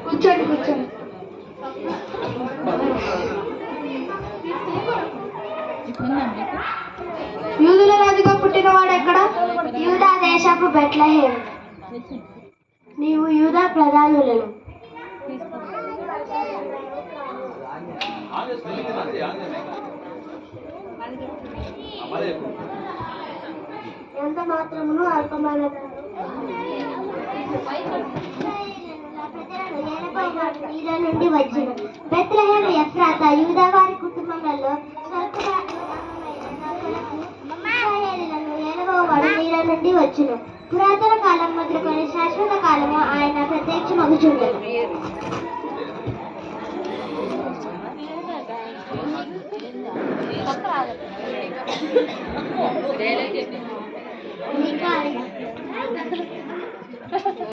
కూర్చోండి కూర్చోండి. యూదుల రాజుగా పుట్టినవాడు ఎక్కడ? యూదా దేశపు బెత్లెహేము. నీవు యూదా ప్రధానులను ఎంత మాత్రమును అల్పమైన నీళ్ళ నుండి వచ్చిన బెత్లెహేము ఎఫ్రాతా యూదా వారి కుటుంబములలో ఇశ్రాయేలీయులను ఏలగోవాడు నీళ్ళ నుండి వచ్చును. పురాతన కాలం మొదలుకొని శాశ్వత కాలము ఆయన ప్రత్యక్షమగుచుండెను.